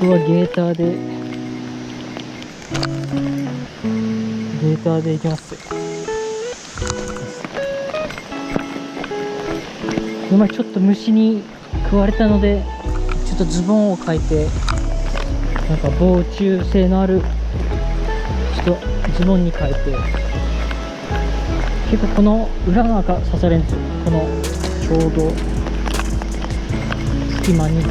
僕はゲーターで行きます。今ちょっと虫に食われたので、ちょっとズボンを変えて、なんか防虫性のあるズボンに変えて、結構この裏側が刺されるんですよ。このちょうど隙間に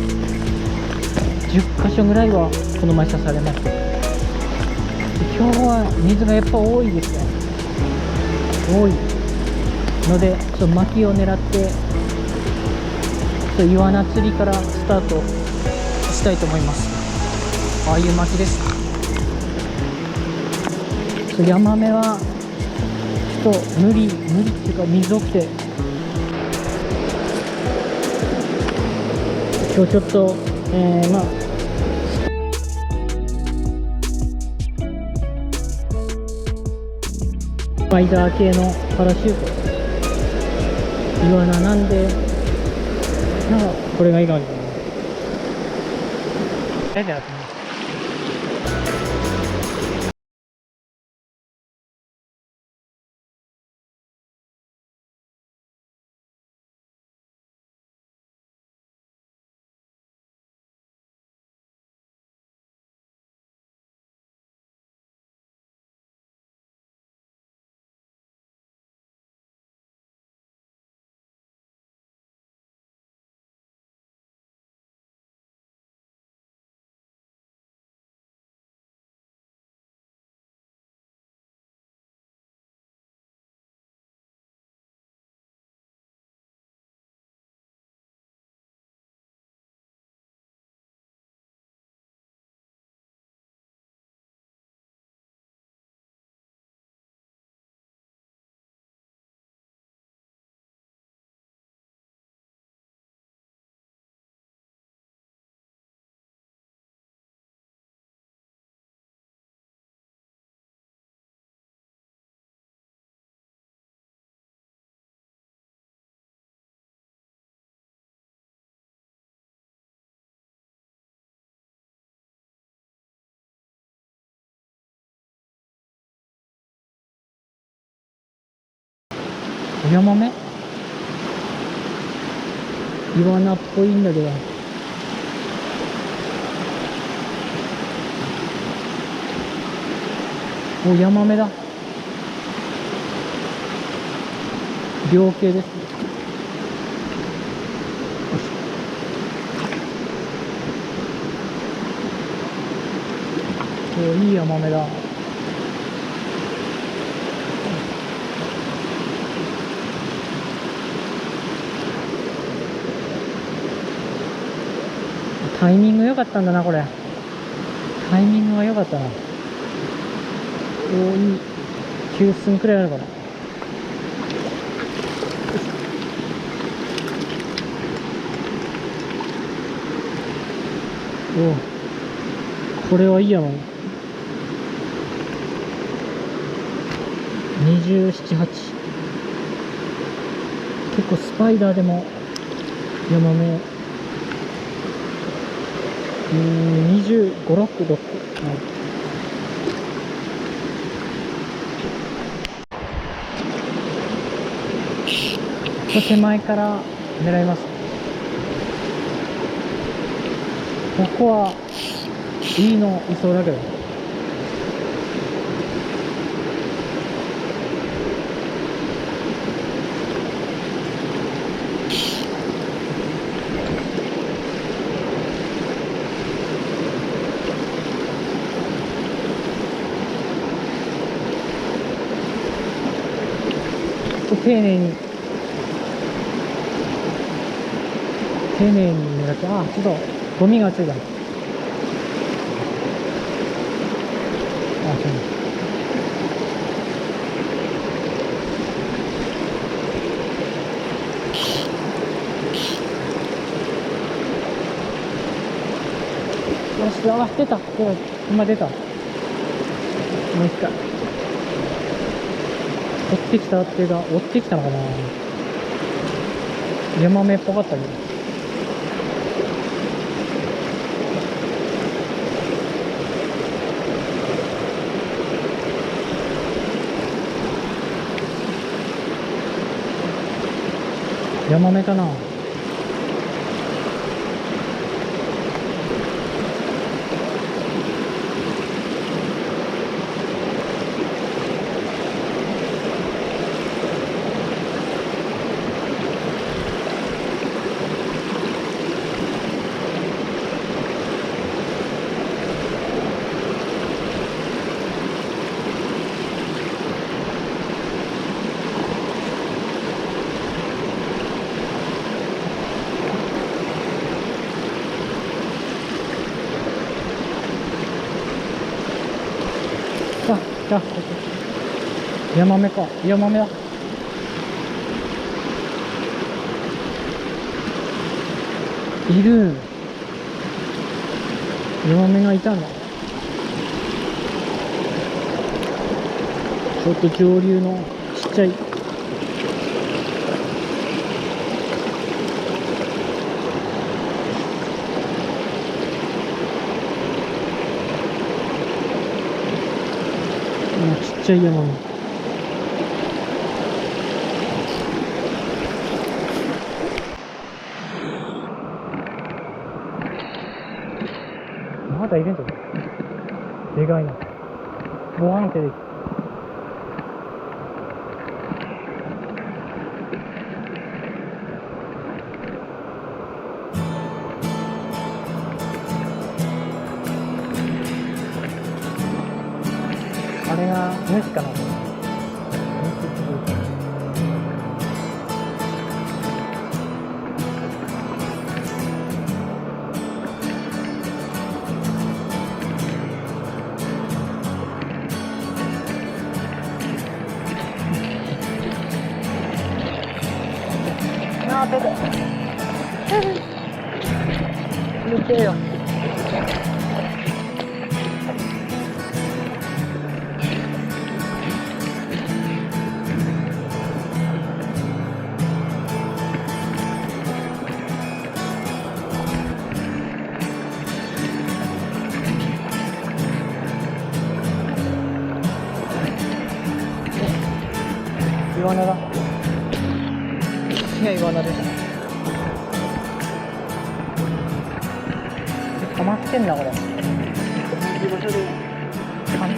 10箇所ぐらいはこの前刺されました。今日は水がやっぱ多いですね。多いので、ちょっと薪を狙ってイワナ釣りからスタートしたいと思います。ああいう薪です。ヤマメはちょっと無理っていうか、水多くて今日ちょっとスパイダー系のパラシュートイワナなんで、これがいいかもしれない。ヤマメイワナっぽいんだけど、ヤマメだ。両系です。いいヤマメだ。タイミング良かったんだな、これ。タイミングが良かったな。いい。9寸くらいあるかな。これはいいやもん。27、8。結構スパイダーでもヤマメ25、6、6。手前から狙います。ここはいいのいそうだけど。丁寧に狙って、ちょっとゴミがついた。よし、出た。今出た。もう一回。追ってきたっていうか、追ってきたのかな。ヤマメっぽかったけど。ヤマメかな。あ、じゃあ、ここ。ヤマメか。ヤマメだ。いる。ヤマメがいたの。ちょっと上流のちっちゃい。ちっちゃいヤマメ。まだいるんじゃない？でかいな。ご飯手で。あれが主かな。あー、ペペ。見てよ。イワナだ。いや、イワナです。溜まってんだこれ。同じ場所で。はい。